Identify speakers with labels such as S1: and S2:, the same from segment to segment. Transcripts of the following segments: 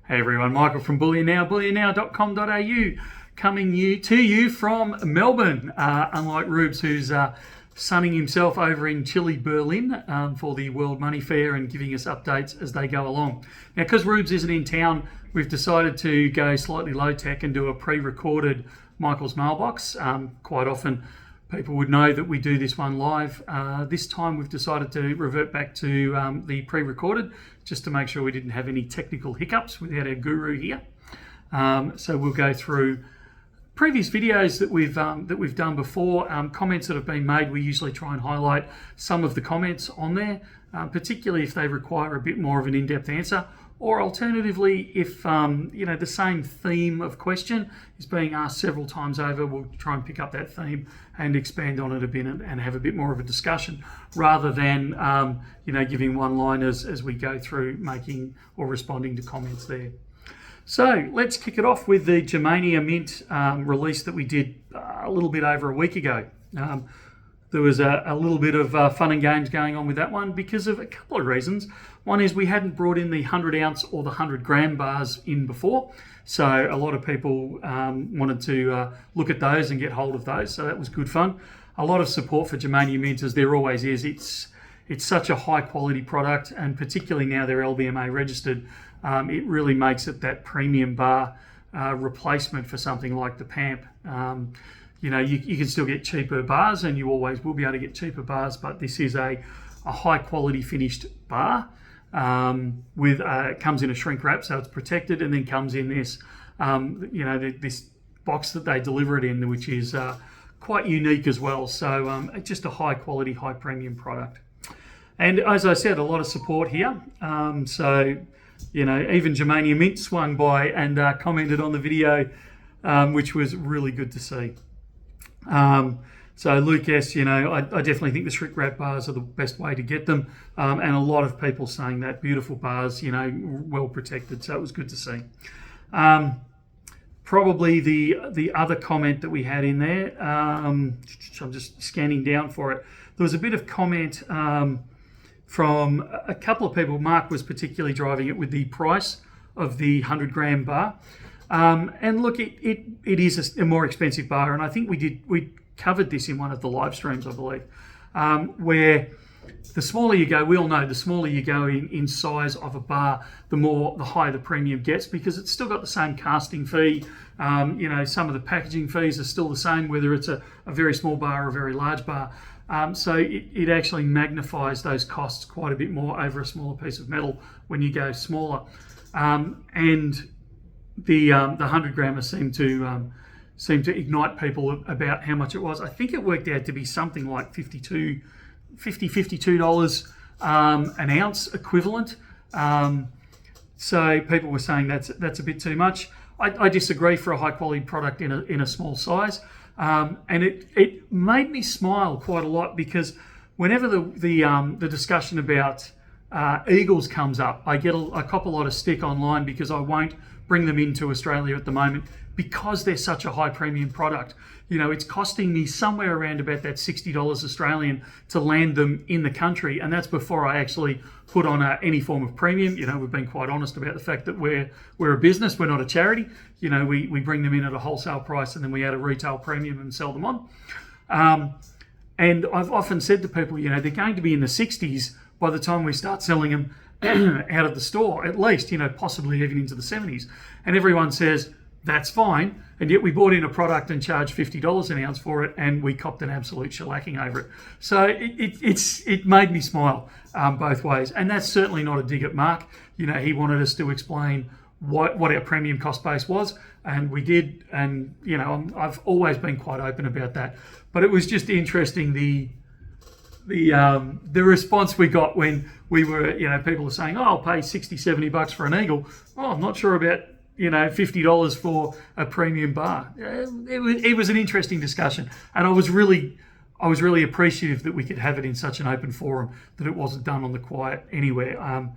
S1: Hey everyone, Michael from Bullion Now, bullionnow.com.au, coming to you from Melbourne, unlike Rubes, who's sunning himself over in chilly Berlin for the World Money Fair and giving us updates as they go along. Now, because Rubes isn't in town, we've decided to go slightly low-tech and do a pre-recorded Michael's Mailbox. Quite often, people would know that we do this one live. This time we've decided to revert back to the pre-recorded just to make sure we didn't have any technical hiccups without our guru here. So we'll go through previous videos that we've done before, comments that have been made. We usually try and highlight some of the comments on there, particularly if they require a bit more of an in-depth answer. Or alternatively, if the same theme of question is being asked several times over, we'll try and pick up that theme and expand on it a bit and have a bit more of a discussion, rather than giving one-liners as we go through making or responding to comments there. So let's kick it off with the Germania Mint release that we did a little bit over a week ago. There was a little bit of fun and games going on with that one because of a couple of reasons. One is we hadn't brought in the 100 ounce or the 100 gram bars in before. So a lot of people wanted to look at those and get hold of those. So that was good fun. A lot of support for Germania Mint, as there always is. It's such a high quality product, and particularly now they're LBMA registered, it really makes it that premium bar replacement for something like the PAMP. You can still get cheaper bars, and you always will be able to get cheaper bars, but this is a high quality finished bar with comes in a shrink wrap, so it's protected, and then comes in this this box that they deliver it in, which is quite unique as well. So just a high quality, high premium product. And as I said, a lot of support here. Even Germania Mint swung by and commented on the video, which was really good to see. So Luke S, I definitely think the shrink wrap bars are the best way to get them, and a lot of people saying that beautiful bars, well protected. So it was good to see. Probably the other comment that we had in there, I'm just scanning down for it. There was a bit of comment from a couple of people. Mark was particularly driving it with the price of the 100 gram bar. And look, it is a more expensive bar, and I think we covered this in one of the live streams, I believe, where the smaller you go, we all know the smaller you go in size of a bar, the higher the premium gets, because it's still got the same casting fee. Some of the packaging fees are still the same, whether it's a very small bar or a very large bar. So it actually magnifies those costs quite a bit more over a smaller piece of metal when you go smaller. And the 100 grammer seemed to ignite people about how much it was. I think it worked out to be something like $52 an ounce equivalent. So people were saying that's a bit too much. I disagree for a high quality product in a small size. And it made me smile quite a lot, because whenever the discussion about eagles comes up, I cop a lot of stick online because I won't bring them into Australia at the moment because they're such a high premium product. It's costing me somewhere around about that $60 Australian to land them in the country, and that's before I actually put on any form of premium. We've been quite honest about the fact that we're a business, we're not a charity. We bring them in at a wholesale price, and then we add a retail premium and sell them on. And I've often said to people, they're going to be in the 60s by the time we start selling them out of the store, at least, possibly even into the 70s. And everyone says, that's fine. And yet we bought in a product and charged $50 an ounce for it, and we copped an absolute shellacking over it. So it made me smile both ways. And that's certainly not a dig at Mark. He wanted us to explain what our premium cost base was, and we did. And, I've always been quite open about that. But it was just interesting, the response we got when we were, people were saying, I'll pay $60-$70 for an eagle. Oh, I'm not sure about, $50 for a premium bar. It was an interesting discussion, and I was really appreciative that we could have it in such an open forum, that it wasn't done on the quiet anywhere.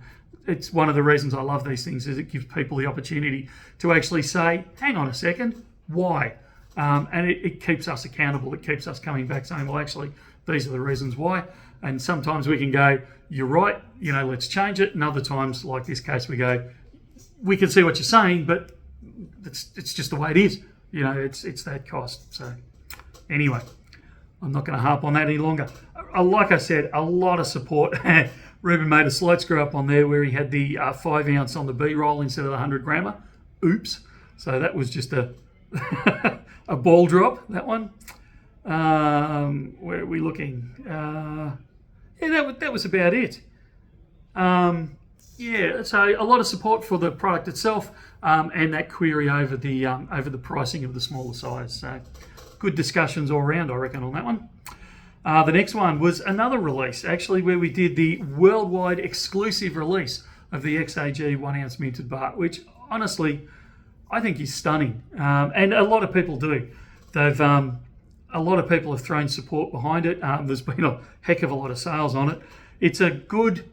S1: It's one of the reasons I love these things, is it gives people the opportunity to actually say, hang on a second, why? And it keeps us accountable. It keeps us coming back saying, well, actually, these are the reasons why. And sometimes we can go, you're right, let's change it. And other times, like this case, we go, we can see what you're saying, but it's just the way it is. You know, it's that cost. So anyway, I'm not going to harp on that any longer. Like I said, a lot of support. Ruben made a slight screw up on there where he had the 5 ounce on the B-roll instead of the 100 grammer. Oops. So that was just a a ball drop, that one. Where are we looking? Yeah, that was about it. Yeah, so a lot of support for the product itself, and that query over the pricing of the smaller size. So good discussions all around, I reckon, on that one. The next one was another release, actually, where we did the worldwide exclusive release of the XAG 1 ounce minted bar, which honestly I think is stunning, and a lot of people do. A lot of people have thrown support behind it. There's been a heck of a lot of sales on it. It's a good,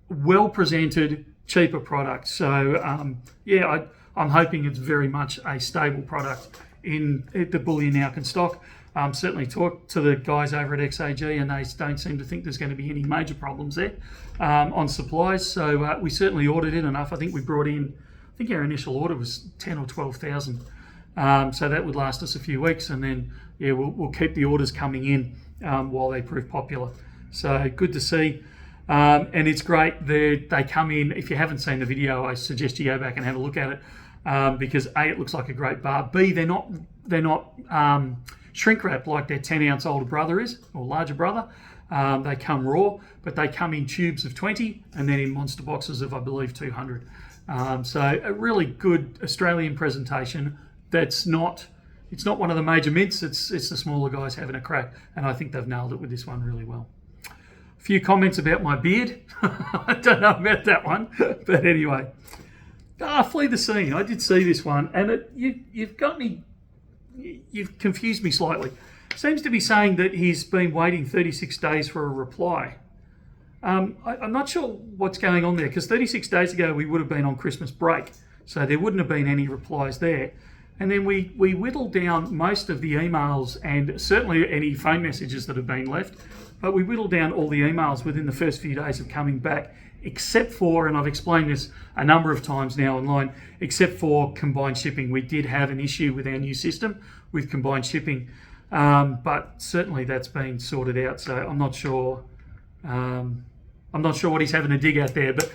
S1: well-presented, cheaper product. So yeah, I'm hoping it's very much a stable product in the Bullion Now can stock. Certainly talked to the guys over at XAG, and they don't seem to think there's going to be any major problems there on supplies. So we certainly ordered in enough. I think we brought in, I think our initial order was 10 or 12,000. So that would last us a few weeks, and then yeah, we'll keep the orders coming in while they prove popular. So good to see, and it's great. They come in. If you haven't seen the video, I suggest you go back and have a look at it, because A, it looks like a great bar. B, they're not shrink wrapped like their 10 ounce older brother is, or larger brother. They come raw, but they come in tubes of 20 and then in monster boxes of, I believe, 200. So a really good Australian presentation. It's not one of the major mints. It's the smaller guys having a crack, and I think they've nailed it with this one really well. A few comments about my beard. I don't know about that one, but anyway. Flee the Scene. I did see this one, and you've confused me slightly. Seems to be saying that he's been waiting 36 days for a reply. I'm not sure what's going on there, because 36 days ago we would have been on Christmas break, so there wouldn't have been any replies there. And then we whittled down most of the emails, and certainly any phone messages that have been left, but we whittled down all the emails within the first few days of coming back, except for, and I've explained this a number of times now online, except for combined shipping. We did have an issue with our new system with combined shipping, but certainly that's been sorted out, so I'm not sure what he's having a dig at there. But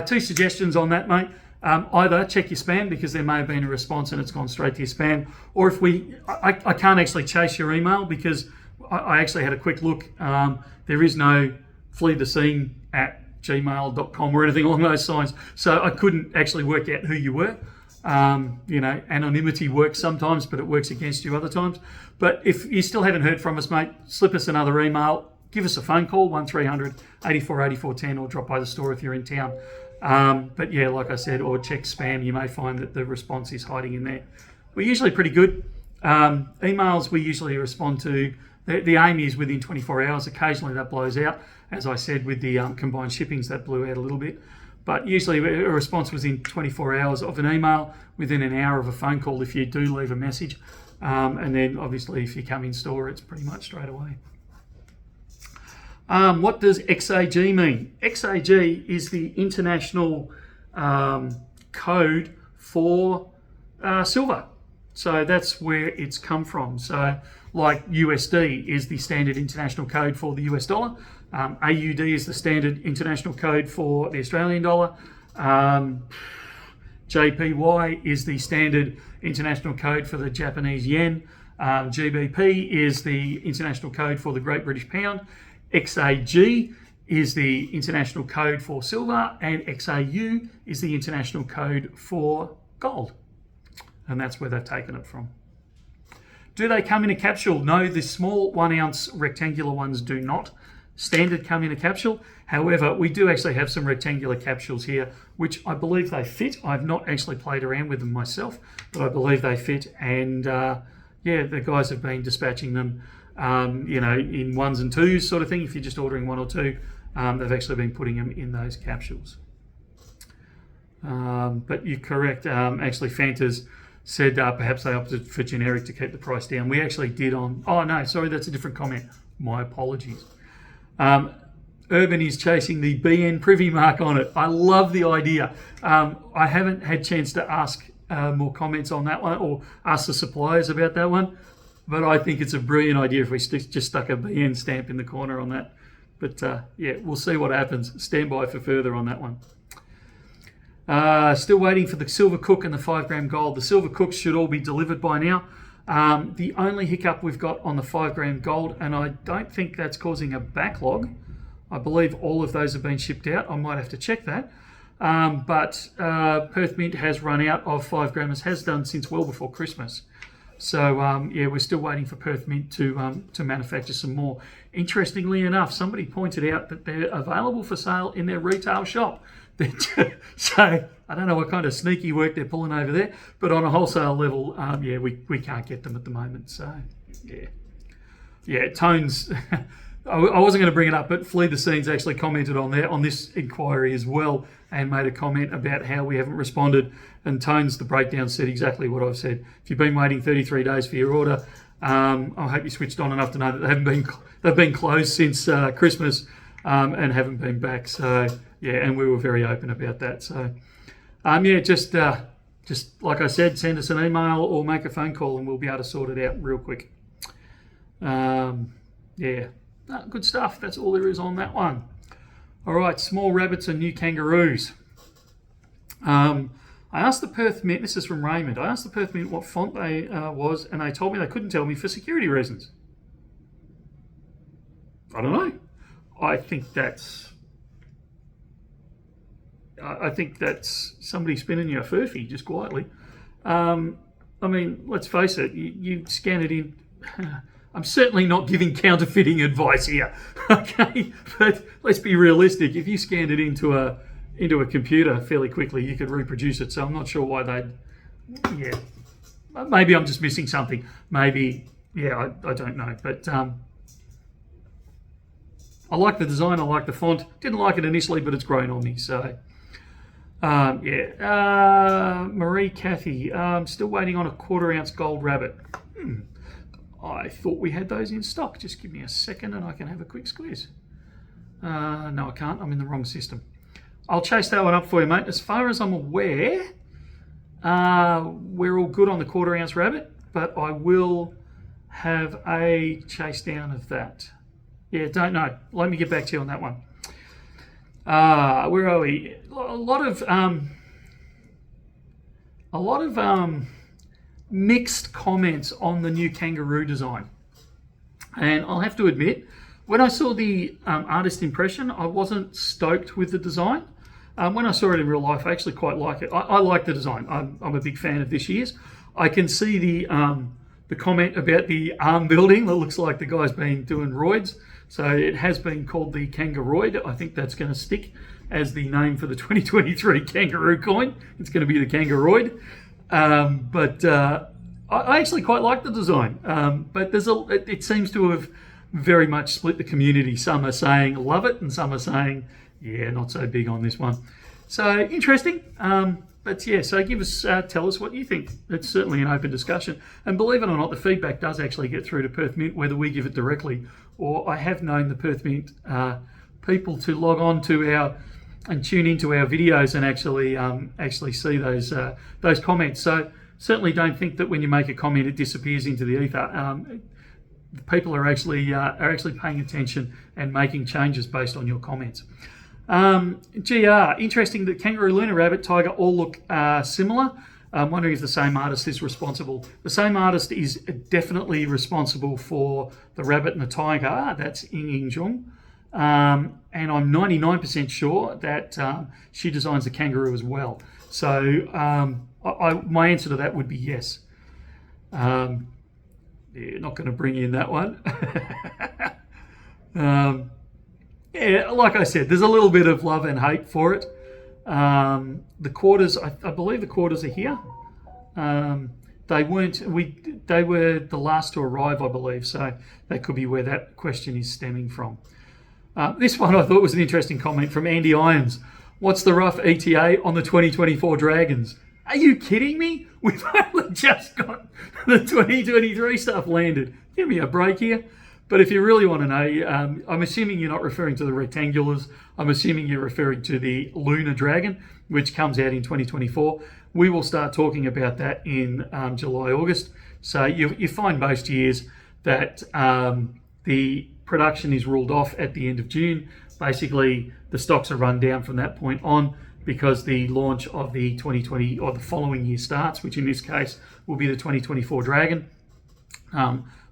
S1: 2 suggestions on that, mate. Either check your spam, because there may have been a response and it's gone straight to your spam, or if I can't actually chase your email, because I actually had a quick look. There is no fleethescene@gmail.com or anything along those lines, so I couldn't actually work out who you were. You know, anonymity works sometimes, but it works against you other times. But if you still haven't heard from us, mate, slip us another email, give us a phone call, 1300 84 84 10, or drop by the store if you're in town. But yeah, like I said, or check spam. You may find that the response is hiding in there. We're usually pretty good. Emails we usually respond to. The aim is within 24 hours. Occasionally that blows out. As I said, with the combined shippings, that blew out a little bit. But usually a response within 24 hours of an email, within an hour of a phone call if you do leave a message. And then obviously if you come in store, it's pretty much straight away. What does XAG mean? XAG is the international code for silver. So that's where it's come from. So like USD is the standard international code for the US dollar. AUD is the standard international code for the Australian dollar. JPY is the standard international code for the Japanese yen. GBP is the international code for the Great British Pound. XAG is the international code for silver, and XAU is the international code for gold. And that's where they've taken it from. Do they come in a capsule? No, the small 1 ounce rectangular ones do not. Standard come in a capsule. However, we do actually have some rectangular capsules here, which I believe they fit. I've not actually played around with them myself, but I believe they fit. And yeah, the guys have been dispatching them, you know, in 1s and 2s sort of thing. If you're just ordering 1 or 2, they've actually been putting them in those capsules. But you're correct. Actually, Fanta's said perhaps they opted for generic to keep the price down. We actually did on... Oh, no, sorry, that's a different comment. My apologies. Urban is chasing the BN privy mark on it. I love the idea. I haven't had a chance to ask more comments on that one or ask the suppliers about that one, but I think it's a brilliant idea if we just stuck a BN stamp in the corner on that. But yeah, we'll see what happens. Stand by for further on that one. Still waiting for the Silver Cook and the 5 gram gold. The Silver Cooks should all be delivered by now. The only hiccup we've got on the 5 gram gold, and I don't think that's causing a backlog. I believe all of those have been shipped out. I might have to check that. But Perth Mint has run out of 5 grammers, has done since well before Christmas. So yeah, we're still waiting for Perth Mint to manufacture some more. Interestingly enough, somebody pointed out that they're available for sale in their retail shop. So I don't know what kind of sneaky work they're pulling over there, but on a wholesale level, yeah, we can't get them at the moment. So yeah, Tones. I wasn't going to bring it up, but Flee the Scenes actually commented on this inquiry as well and made a comment about how we haven't responded. And Tones, the breakdown, said exactly what I've said. If you've been waiting 33 days for your order, I hope you switched on enough to know that they've been closed since Christmas and haven't been back. So yeah, and we were very open about that. So yeah, just like I said, send us an email or make a phone call and we'll be able to sort it out real quick. Yeah. Good stuff. That's all there is on that one. All right, small rabbits and new kangaroos. I asked the Perth Mint, this is from Raymond, I asked the Perth Mint what font they was, and they told me they couldn't tell me for security reasons. I don't know. I think that's somebody spinning you a furphy just quietly. I mean, let's face it, you scan it in. I'm certainly not giving counterfeiting advice here, okay? But let's be realistic. If you scanned it into a computer fairly quickly, you could reproduce it. So I'm not sure why they'd, yeah. Maybe I'm just missing something. Maybe, yeah, I don't know. But I like the design. I like the font. Didn't like it initially, but it's grown on me. So, yeah. Marie Cathy, still waiting on a 1/4 ounce gold rabbit. I thought we had those in stock. Just give me a second and I can have a quick squeeze. No, I can't. I'm in the wrong system. I'll chase that one up for you, mate. As far as I'm aware, we're all good on the 1/4 ounce rabbit, but I will have a chase down of that. Yeah, don't know. Let me get back to you on that one. Where are we? A lot of mixed comments on the new kangaroo design. And I'll have to admit, when I saw the artist impression, I wasn't stoked with the design. When I saw it in real life, I actually quite like it. I like the design. I'm a big fan of this year's. I can see the comment about the arm building that looks like the guy's been doing roids. So it has been called the Kangaroid. I think that's going to stick as the name for the 2023 kangaroo coin. It's going to be the Kangaroid. But I actually quite like the design. But it seems to have very much split the community. Some are saying love it, and some are saying, yeah, not so big on this one. So interesting. But yeah, so tell us what you think. It's certainly an open discussion. And believe it or not, the feedback does actually get through to Perth Mint, whether we give it directly or I have known the Perth Mint people to log on to and tune into our videos and actually see those comments. So certainly don't think that when you make a comment it disappears into the ether. People are actually paying attention and making changes based on your comments. GR, interesting that kangaroo, lunar rabbit, tiger all look similar. I'm wondering if the same artist is responsible. The same artist is definitely responsible for the rabbit and the tiger. That's Ying Jung. And I'm 99% sure that she designs the kangaroo as well. So my answer to that would be yes. Yeah, not going to bring in that one. Yeah, like I said, there's a little bit of love and hate for it. The quarters, I believe the quarters are here. They were the last to arrive, I believe. So that could be where that question is stemming from. This one I thought was an interesting comment from Andy Irons. What's the rough ETA on the 2024 Dragons? Are you kidding me? We've only just got the 2023 stuff landed. Give me a break here. But if you really want to know, I'm assuming you're not referring to the rectangulars. I'm assuming you're referring to the Lunar Dragon, which comes out in 2024. We will start talking about that in July, August. So you find most years that the production is ruled off at the end of June. Basically, the stocks are run down from that point on because the launch of the 2020 or the following year starts, which in this case will be the 2024 Dragon,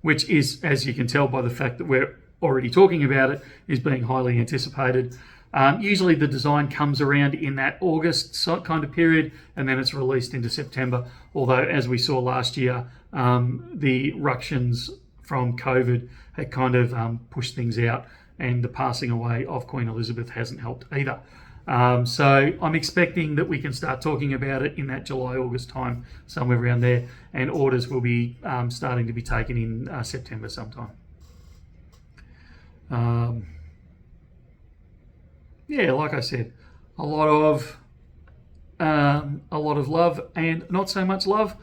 S1: which is, as you can tell by the fact that we're already talking about it, is being highly anticipated. Usually the design comes around in that August kind of period, and then it's released into September. Although, as we saw last year, the ructions from COVID had kind of pushed things out, and the passing away of Queen Elizabeth hasn't helped either. So I'm expecting that we can start talking about it in that July, August time, somewhere around there, and orders will be starting to be taken in September sometime. Yeah, like I said, a lot of love and not so much love.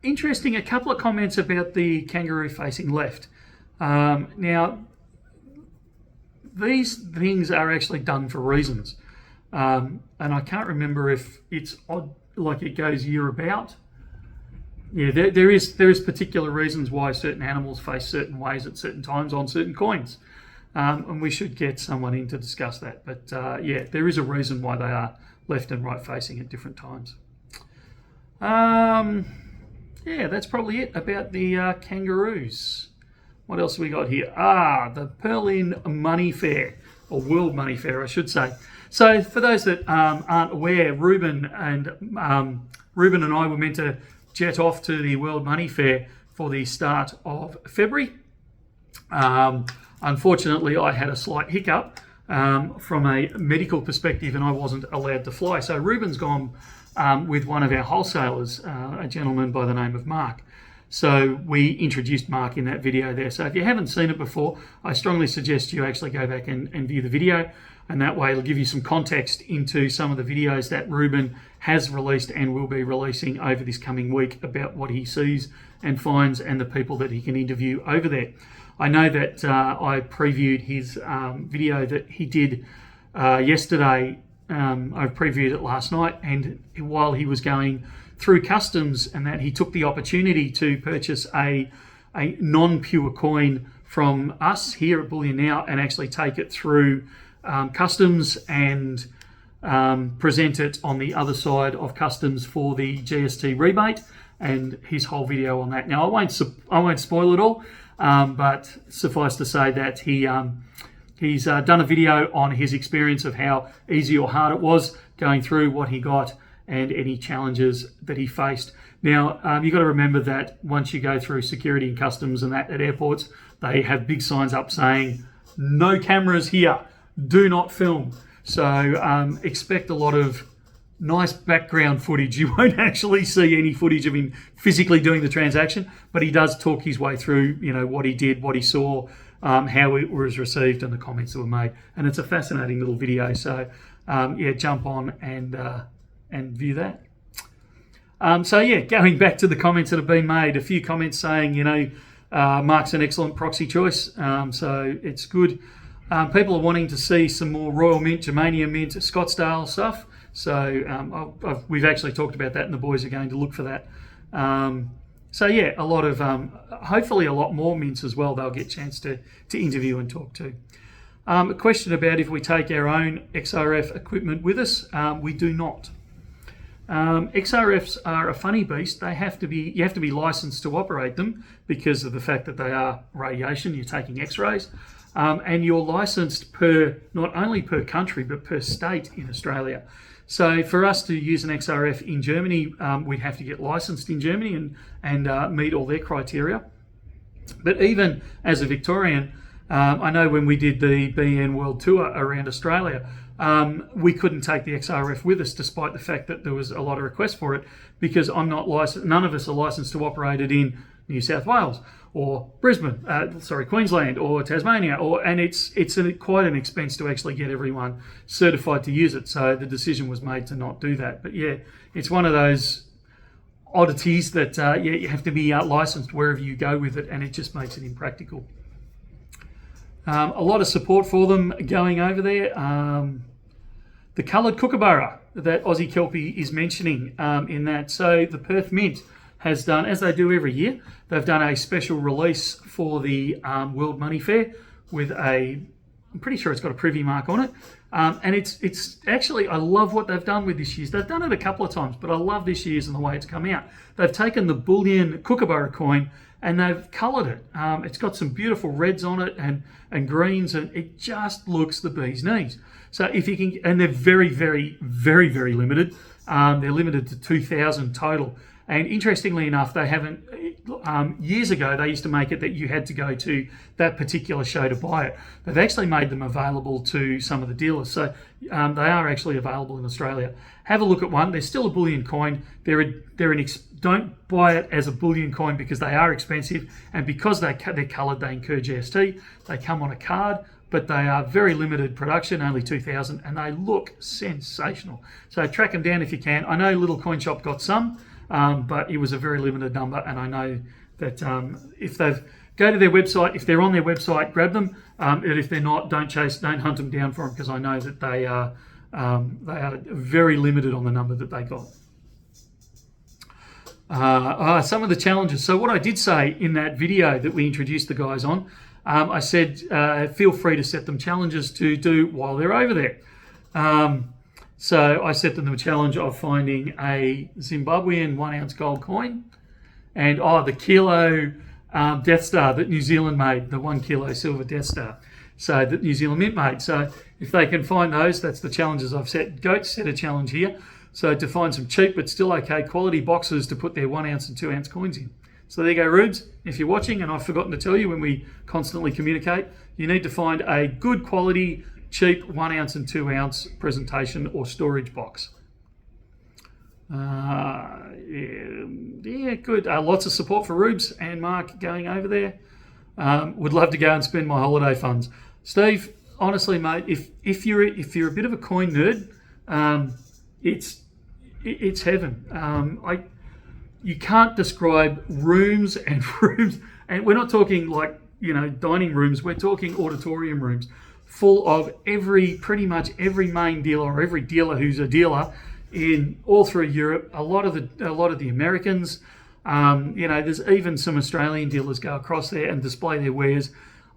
S1: Interesting, a couple of comments about the kangaroo facing left. Now, these things are actually done for reasons, and I can't remember if it's odd, like it goes year about. Yeah, there is particular reasons why certain animals face certain ways at certain times on certain coins. And we should get someone in to discuss that. But yeah, there is a reason why they are left and right facing at different times. Yeah, that's probably it about the kangaroos. What else have we got here? The Berlin Money Fair, or World Money Fair, I should say. So for those that aren't aware, Ruben and I were meant to jet off to the World Money Fair for the start of February. Unfortunately, I had a slight hiccup from a medical perspective, and I wasn't allowed to fly. So Ruben's gone with one of our wholesalers, a gentleman by the name of Mark. So we introduced Mark in that video there. So if you haven't seen it before, I strongly suggest you actually go back and view the video, and that way it'll give you some context into some of the videos that Ruben has released and will be releasing over this coming week about what he sees and finds and the people that he can interview over there. I know that I previewed his video that he did yesterday. I previewed it last night, and while he was going through customs, and that he took the opportunity to purchase a non-pure coin from us here at Bullion Now and actually take it through customs and present it on the other side of customs for the GST rebate, and his whole video on that. Now I won't spoil it all, but suffice to say that he's done a video on his experience of how easy or hard it was going through what he got and any challenges that he faced. Now, you've got to remember that once you go through security and customs and that at airports, they have big signs up saying, no cameras here, do not film. So expect a lot of nice background footage. You won't actually see any footage of him physically doing the transaction, but he does talk his way through, what he did, what he saw, how it was received, and the comments that were made. And it's a fascinating little video. So yeah, jump on and view that. So yeah, going back to the comments that have been made, a few comments saying, Mark's an excellent proxy choice. So it's good. People are wanting to see some more Royal Mint, Germania Mint, Scottsdale stuff. So we've actually talked about that, and the boys are going to look for that. So yeah, a lot of, hopefully a lot more mints as well they'll get a chance to interview and talk to. A question about if we take our own XRF equipment with us. We do not. XRFs are a funny beast. You have to be licensed to operate them because of the fact that they are radiation. You're taking X-rays, and you're licensed not only per country but per state in Australia. So for us to use an XRF in Germany, we'd have to get licensed in Germany and meet all their criteria. But even as a Victorian, I know when we did the BN World Tour around Australia, we couldn't take the XRF with us, despite the fact that there was a lot of requests for it, because I'm not licensed. None of us are licensed to operate it in New South Wales or Queensland or Tasmania, and it's quite an expense to actually get everyone certified to use it. So the decision was made to not do that. But yeah, it's one of those oddities that you have to be licensed wherever you go with it, and it just makes it impractical. A lot of support for them going over there. The coloured kookaburra that Aussie Kelpie is mentioning in that. So the Perth Mint has done, as they do every year, they've done a special release for the World Money Fair with I'm pretty sure it's got a privy mark on it. And it's actually, I love what they've done with this year's. They've done it a couple of times, but I love this year's and the way it's come out. They've taken the Bullion kookaburra coin and they've coloured it. It's got some beautiful reds on it and greens, and it just looks the bee's knees. So if you can, and they're very, very, very, very limited. They're limited to 2,000 total. And interestingly enough, they haven't, years ago, they used to make it that you had to go to that particular show to buy it. They've actually made them available to some of the dealers. So they are actually available in Australia. Have a look at one. They're still a bullion coin. Don't buy it as a bullion coin because they are expensive. And because they're coloured, they incur GST. They come on a card, but they are very limited production, only 2,000, and they look sensational. So track them down if you can. I know Little Coin Shop got some. But it was a very limited number, and I know that if go to their website, if they're on their website, grab them. And if they're not, don't hunt them down for them, because I know that they are very limited on the number that they got. Some of the challenges. So what I did say in that video that we introduced the guys on, I said feel free to set them challenges to do while they're over there. So I set them the challenge of finding a Zimbabwean 1 ounce gold coin and the kilo Death Star that New Zealand made, the 1 kilo silver Death Star, so that New Zealand Mint made. So if they can find those, that's the challenges I've set. Goat set a challenge here. So to find some cheap but still okay quality boxes to put their 1 ounce and 2 ounce coins in. So there you go, Rubes. If you're watching, and I've forgotten to tell you when we constantly communicate, you need to find a good quality cheap 1 ounce and 2 ounce presentation or storage box. Good. Lots of support for Rubes and Mark going over there. Would love to go and spend my holiday funds. Steve, honestly, mate, if you're a bit of a coin nerd, it's heaven. You can't describe rooms and rooms, and we're not talking like dining rooms. We're talking auditorium rooms, full of pretty much every main dealer or every dealer who's a dealer in all through Europe. A lot of the Americans. There's even some Australian dealers go across there and display their wares.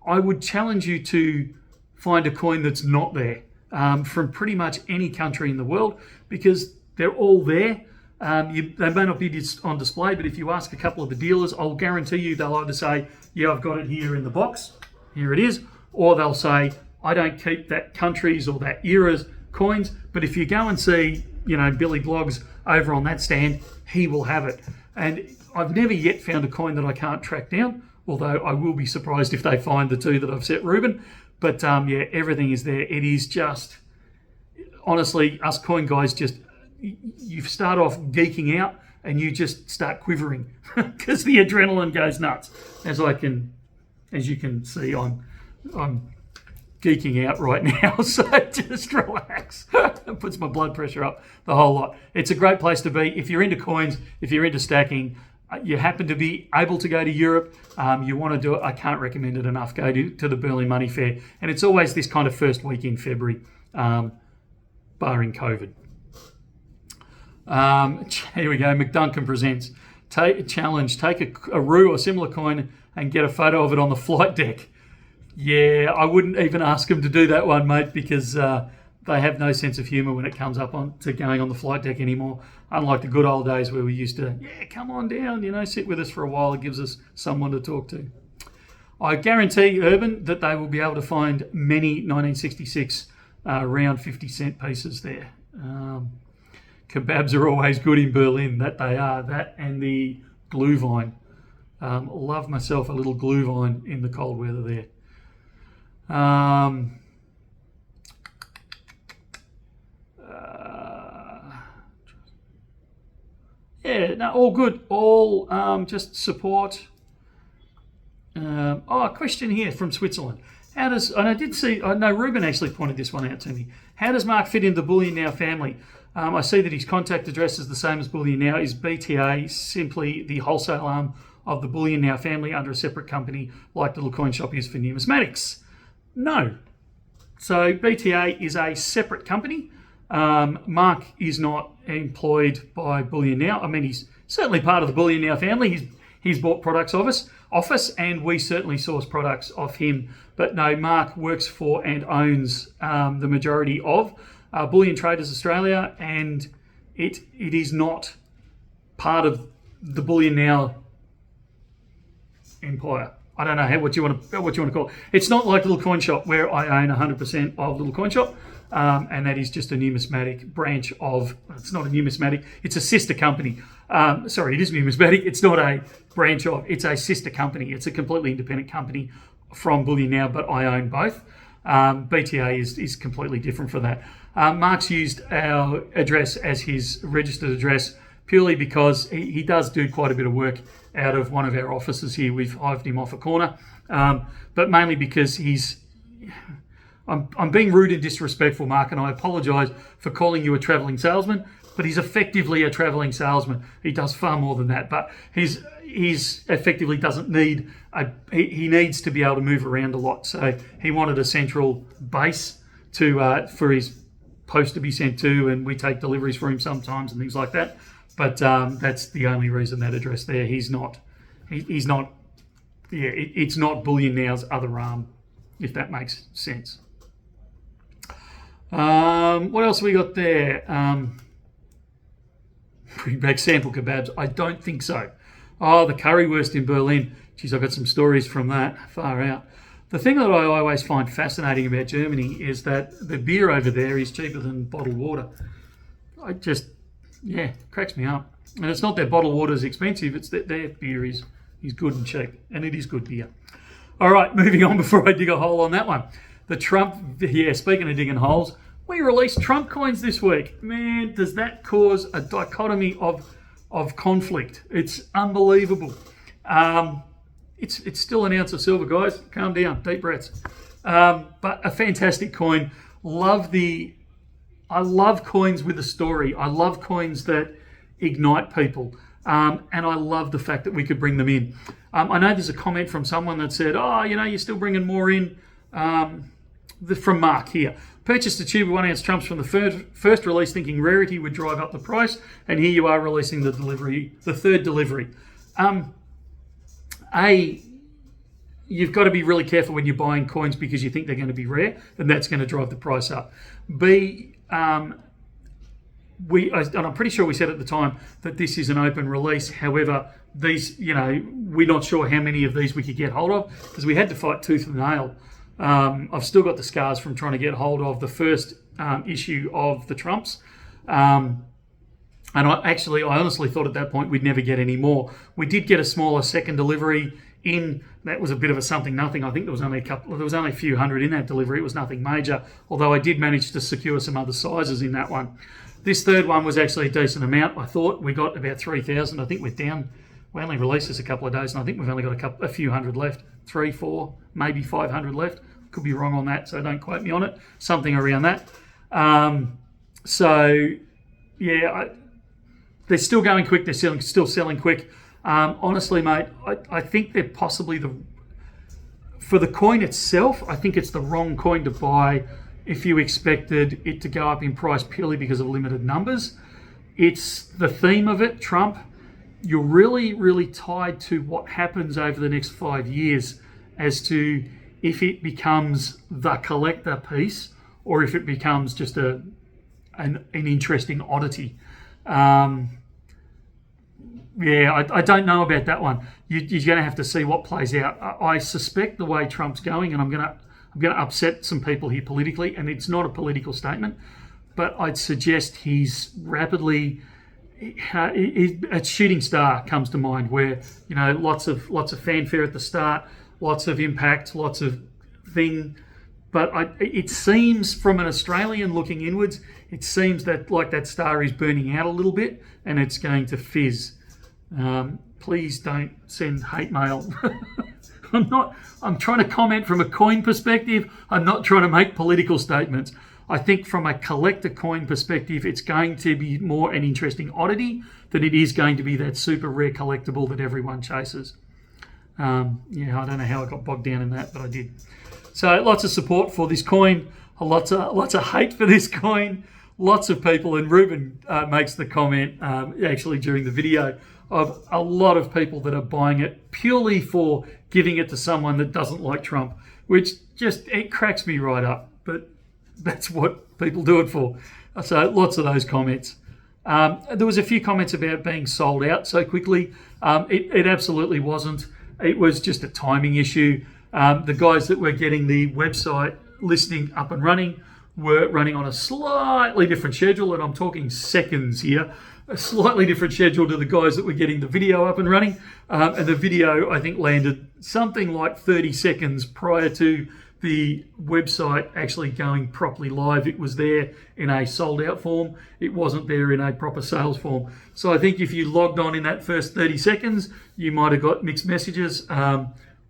S1: I would challenge you to find a coin that's not there from pretty much any country in the world, because they're all there. They may not be on display, but if you ask a couple of the dealers, I'll guarantee you they'll either say, yeah, I've got it here in the box, here it is, or they'll say, I don't keep that country's or that era's coins, but if you go and see, Billy Bloggs over on that stand, he will have it. And I've never yet found a coin that I can't track down, although I will be surprised if they find the two that I've set Ruben. But everything is there. It is just, honestly, us coin guys you start off geeking out and you just start quivering because the adrenaline goes nuts. As you can see, I'm geeking out right now, so just relax. It puts my blood pressure up the whole lot. It's a great place to be if you're into coins, if you're into stacking, you happen to be able to go to Europe, you want to do it, I can't recommend it enough. Go to the Bullion Money Fair, and it's always this kind of first week in February, barring COVID. Here we go. McDuncan presents challenge. Take a Roo or similar coin and get a photo of it on the flight deck. Yeah, I wouldn't even ask them to do that one, mate, because they have no sense of humour when it comes up to going on the flight deck anymore. Unlike the good old days where we used to, come on down, sit with us for a while. It gives us someone to talk to. I guarantee, Urban, that they will be able to find many 1966 round 50-cent pieces there. Kebabs are always good in Berlin, that they are. That and the glühwein. Love myself a little glühwein in the cold weather there. All good. All just support. A question here from Switzerland. I know Ruben actually pointed this one out to me. How does Mark fit into the Bullion Now family? I see that his contact address is the same as Bullion Now. Is BTA simply the wholesale arm of the Bullion Now family under a separate company like the little coin shop is for numismatics? No. So BTA is a separate company. Mark is not employed by Bullion Now. I mean, he's certainly part of the Bullion Now family. He's bought products off us, and we certainly source products off him. But no, Mark works for and owns the majority of Bullion Traders Australia, and it is not part of the Bullion Now empire. I don't know what you want to call it. It's not like Little Coin Shop where I own 100% of Little Coin Shop, and that is just a numismatic branch of. It's not a numismatic. It's a sister company. Sorry, it is numismatic. It's not a branch of. It's a sister company. It's a completely independent company from Bullion Now, but I own both. BTA is completely different for that. Mark's used our address as his registered address purely because he does do quite a bit of work out of one of our offices here. We've hived him off a corner, but mainly because I'm being rude and disrespectful, Mark, and I apologise for calling you a travelling salesman, but he's effectively a travelling salesman. He does far more than that, but he's effectively doesn't need he needs to be able to move around a lot. So he wanted a central base for his post to be sent to, and we take deliveries for him sometimes and things like that. But that's the only reason that address there. He's not. He's not. Yeah, it's not Bullion Now's other arm, if that makes sense. What else have we got there? Bring back sample kebabs. I don't think so. Oh, the currywurst in Berlin. Geez, I've got some stories from that. Far out. The thing that I always find fascinating about Germany is that the beer over there is cheaper than bottled water. Cracks me up. And it's not that bottled water is expensive, it's that their beer is good and cheap. And it is good beer. All right, moving on before I dig a hole on that one. The Trump, speaking of digging holes, we released Trump coins this week. Man, does that cause a dichotomy of conflict. It's unbelievable. It's still an ounce of silver, guys. Calm down, deep breaths. But a fantastic coin. I love coins with a story. I love coins that ignite people. And I love the fact that we could bring them in. I know there's a comment from someone that said, you're still bringing more in. From Mark here. Purchased a tube of 1 ounce Trumps from the first release thinking rarity would drive up the price. And here you are releasing the third delivery. You've got to be really careful when you're buying coins because you think they're going to be rare, and that's going to drive the price up. B, and I'm pretty sure we said at the time that this is an open release. However, these, we're not sure how many of these we could get hold of because we had to fight tooth and nail. I've still got the scars from trying to get hold of the first issue of the Trumps. And I honestly thought at that point we'd never get any more. We did get a smaller second delivery in. That was a bit of a something nothing. I think there was only a few hundred in that delivery. It was nothing major, although I did manage to secure some other sizes in that one. This third one was actually a decent amount. I thought we got about 3,000. I think we're down. We only released this a couple of days, and I think we've only got a few hundred left. 3, 4, maybe 500 left. Could be wrong on that, so don't quote me on it. Something around that. They're still going quick. They're still selling quick. Honestly, mate, I think they're possibly for the coin itself, I think it's the wrong coin to buy if you expected it to go up in price purely because of limited numbers. It's the theme of it, Trump. You're really, really tied to what happens over the next 5 years as to if it becomes the collector piece or if it becomes just an interesting oddity. I don't know about that one. You're going to have to see what plays out. I suspect the way Trump's going, and I'm going to upset some people here politically, and it's not a political statement, but I'd suggest he's rapidly. A shooting star comes to mind, where lots of fanfare at the start, lots of impact, lots of thing. But it seems from an Australian looking inwards, it seems that like that star is burning out a little bit, and it's going to fizz. Please don't send hate mail. I'm trying to comment from a coin perspective. I'm not trying to make political statements. I think from a collector coin perspective, it's going to be more an interesting oddity than it is going to be that super rare collectible that everyone chases. Yeah, I don't know how I got bogged down in that, but I did. So lots of support for this coin, lots of hate for this coin, lots of people, and Ruben makes the comment actually during the video of a lot of people that are buying it purely for giving it to someone that doesn't like Trump, which just, it cracks me right up, but that's what people do it for. So lots of those comments. There was a few comments about being sold out so quickly. It absolutely wasn't. It was just a timing issue. The guys that were getting the website listing up and running were running on a slightly different schedule, and I'm talking seconds here, a slightly different schedule to the guys that were getting the video up and running. And the video, I think, landed something like 30 seconds prior to the website actually going properly live. It was there in a sold out form. It wasn't there in a proper sales form. So I think if you logged on in that first 30 seconds, you might have got mixed messages.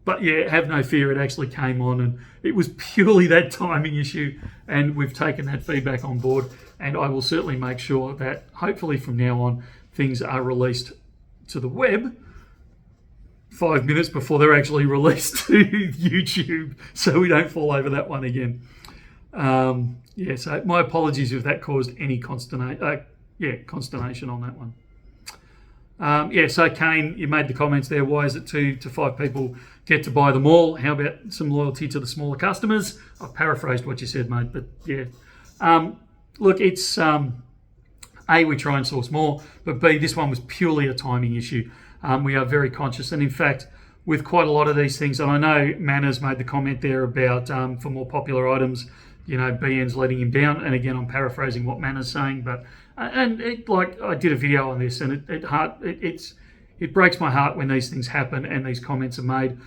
S1: But yeah, have no fear, it actually came on, and it was purely that timing issue, and we've taken that feedback on board, and I will certainly make sure that hopefully from now on things are released to the web 5 minutes before they're actually released to YouTube, so we don't fall over that one again. Yeah, so my apologies if that caused any consternation on that one. Yeah, so Kane, you made the comments there. Why is it 2 to 5 people get to buy them all? How about some loyalty to the smaller customers? I've paraphrased what you said, mate, but yeah. Look, it's A, we try and source more, but B, this one was purely a timing issue. We are very conscious, and in fact, with quite a lot of these things, and I know Manners made the comment there about for more popular items, you know, BN's letting him down, and again, I'm paraphrasing what Manners saying, but and it, like, I did a video on this, and it breaks my heart when these things happen and these comments are made,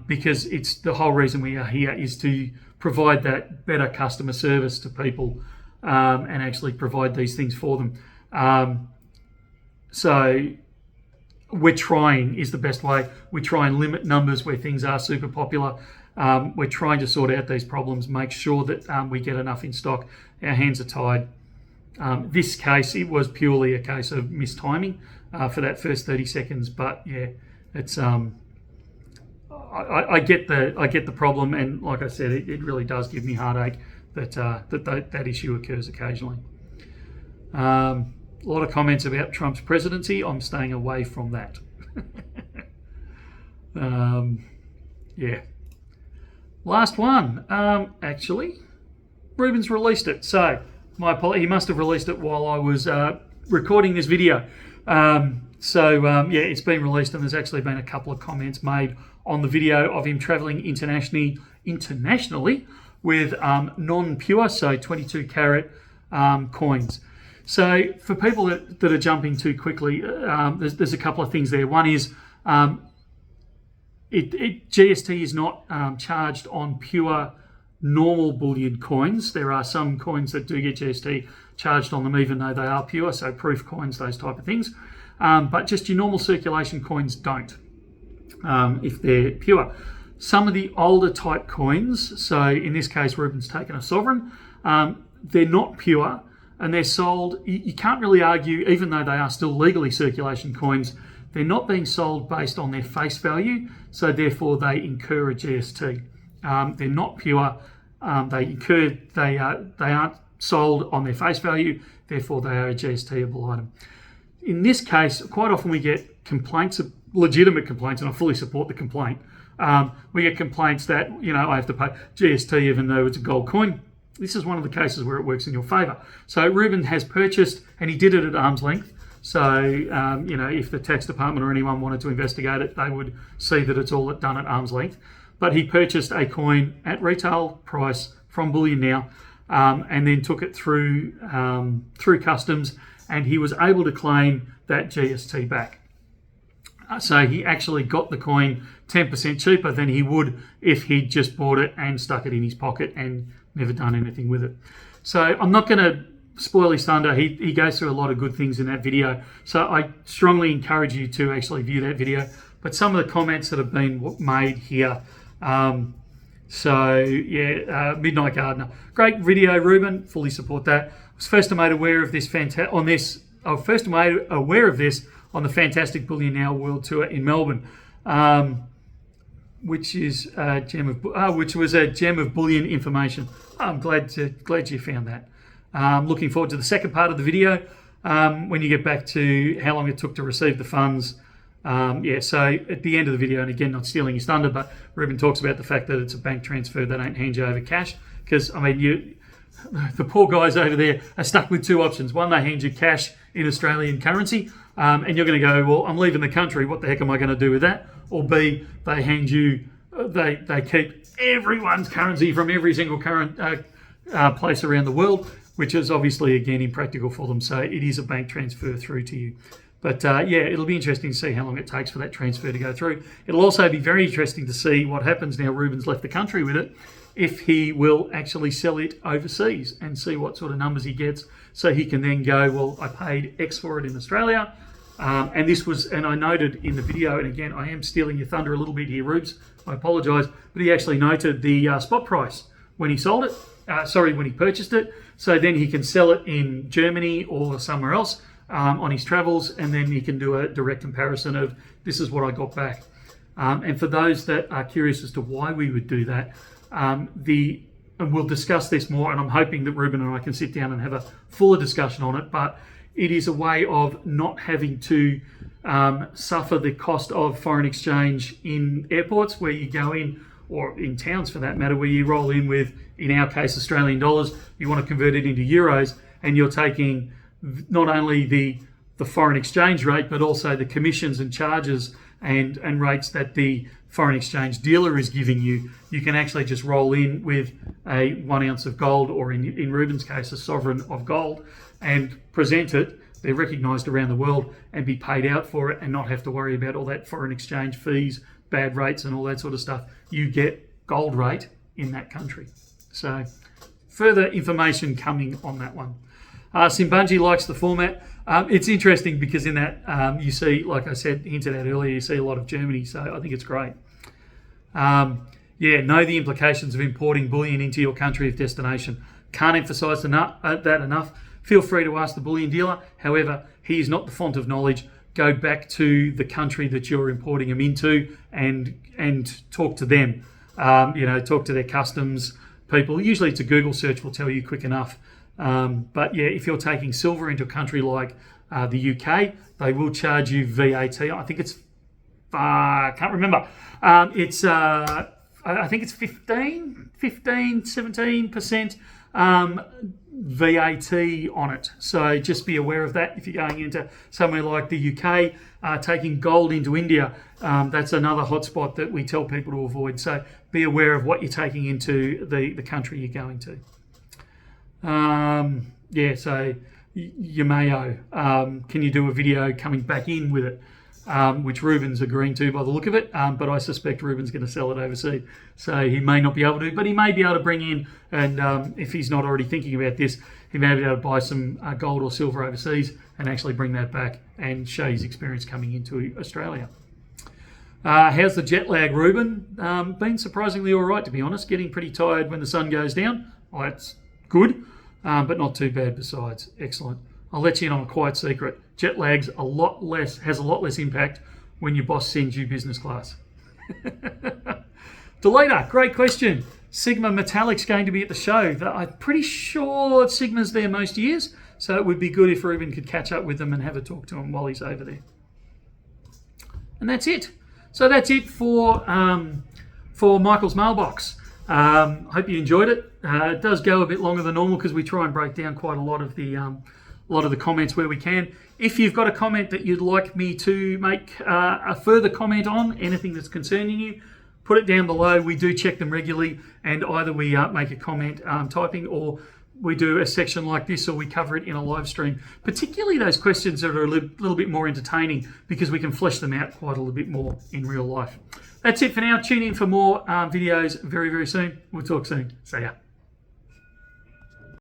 S1: because it's the whole reason we are here is to provide that better customer service to people, and actually provide these things for them. So we're trying is the best way. We try and limit numbers where things are super popular. We're trying to sort out these problems, make sure that we get enough in stock. Our hands are tied. This case, it was purely a case of mistiming for that first 30 seconds. But yeah, it's I get the problem, and like I said, it really does give me heartache that issue occurs occasionally. A lot of comments about Trump's presidency. I'm staying away from that. Yeah. Last one. Actually, Ruben's released it. So my apology. He must have released it while I was recording this video. Yeah, it's been released, and there's actually been a couple of comments made on the video of him travelling internationally with non-pure, so 22 carat coins. So for people that are jumping too quickly, there's a couple of things there. One is GST is not charged on pure normal bullion coins. There are some coins that do get GST charged on them even though they are pure, so proof coins, those type of things. But just your normal circulation coins don't, if they're pure. Some of the older type coins, so in this case Ruben's taken a sovereign, they're not pure, and they're sold, you can't really argue, even though they are still legally circulation coins, they're not being sold based on their face value, so therefore they incur a GST. They're not pure, they aren't sold on their face value, therefore they are a GST-able item. In this case, quite often we get complaints, legitimate complaints, and I fully support the complaint. We get complaints that, you know, I have to pay GST even though it's a gold coin. This is one of the cases where it works in your favour. So Ruben has purchased, and he did it at arm's length. So, you know, if the tax department or anyone wanted to investigate it, they would see that it's all done at arm's length. But he purchased a coin at retail price from Bullion Now, and then took it through customs, and he was able to claim that GST back. So he actually got the coin 10% cheaper than he would if he'd just bought it and stuck it in his pocket and never done anything with it. So I'm not going to spoil his thunder. He goes through a lot of good things in that video. So I strongly encourage you to actually view that video. But some of the comments that have been made here, So yeah, Midnight Gardener, great video, Ruben. Fully support that. I was first made aware of this on the fantastic Bullion Now World Tour in Melbourne, which was a gem of bullion information. I'm glad you found that. Looking forward to the second part of the video when you get back to how long it took to receive the funds. So at the end of the video, and again, not stealing his thunder, but Ruben talks about the fact that it's a bank transfer. They don't hand you over cash because, I mean, the poor guys over there are stuck with two options. One, they hand you cash in Australian currency, and you're going to go, well, I'm leaving the country. What the heck am I going to do with that? Or B, they hand you, they keep everyone's currency from every single current place around the world, which is obviously, again, impractical for them. So it is a bank transfer through to you. But it'll be interesting to see how long it takes for that transfer to go through. It'll also be very interesting to see what happens now Ruben's left the country with it, if he will actually sell it overseas and see what sort of numbers he gets, so he can then go, well, I paid X for it in Australia. And I noted in the video, and again, I am stealing your thunder a little bit here, Rubes, I apologise, but he actually noted the spot price when he sold it, when he purchased it, so then he can sell it in Germany or somewhere else on his travels, and then he can do a direct comparison of this is what I got back. And for those that are curious as to why we would do that, and we'll discuss this more, and I'm hoping that Ruben and I can sit down and have a fuller discussion on it, but it is a way of not having to suffer the cost of foreign exchange in airports where you go in, or in towns for that matter, where you roll in with, in our case, Australian dollars, you want to convert it into euros, and you're taking not only the foreign exchange rate, but also the commissions and charges and rates that the foreign exchange dealer is giving you. You can actually just roll in with a 1 ounce of gold, or in Ruben's case, a sovereign of gold, and present it. They're recognised around the world, and be paid out for it, and not have to worry about all that foreign exchange fees, bad rates, and all that sort of stuff. You get gold rate in that country. So further information coming on that one. Simbunji likes the format. It's interesting because in that you see, like I said, hinted at earlier, you see a lot of Germany, so I think it's great. Know the implications of importing bullion into your country of destination. Can't emphasise that enough. Feel free to ask the bullion dealer. However, he is not the font of knowledge. Go back to the country that you're importing them into and talk to them. Talk to their customs people. Usually it's a Google search will tell you quick enough. If you're taking silver into a country like the UK, they will charge you VAT. I think it's, can't remember. I think it's 17% VAT on it. So just be aware of that if you're going into somewhere like the UK. Taking gold into India, that's another hotspot that we tell people to avoid. So be aware of what you're taking into the country you're going to. So Yamayo, can you do a video coming back in with it? Which Ruben's agreeing to by the look of it, but I suspect Ruben's going to sell it overseas. So he may not be able to, but he may be able to bring in, and if he's not already thinking about this, he may be able to buy some gold or silver overseas and actually bring that back and show his experience coming into Australia. How's the jet lag, Ruben? Been surprisingly all right, to be honest. Getting pretty tired when the sun goes down. Well, that's good, but not too bad besides. Excellent. I'll let you in on a quiet secret. Jet lag's has a lot less impact when your boss sends you business class. Deleta, great question. Sigma Metallic's going to be at the show. I'm pretty sure Sigma's there most years, so it would be good if Ruben could catch up with them and have a talk to him while he's over there. And that's it. So that's it for Michael's mailbox. Hope you enjoyed it. It does go a bit longer than normal because we try and break down quite a lot of the comments where we can. If you've got a comment that you'd like me to make a further comment on, anything that's concerning you, put it down below. We do check them regularly, and either we make a comment typing, or we do a section like this, or we cover it in a live stream. Particularly those questions that are a little bit more entertaining, because we can flesh them out quite a little bit more in real life. That's it for now. Tune in for more videos very, very soon. We'll talk soon. See ya.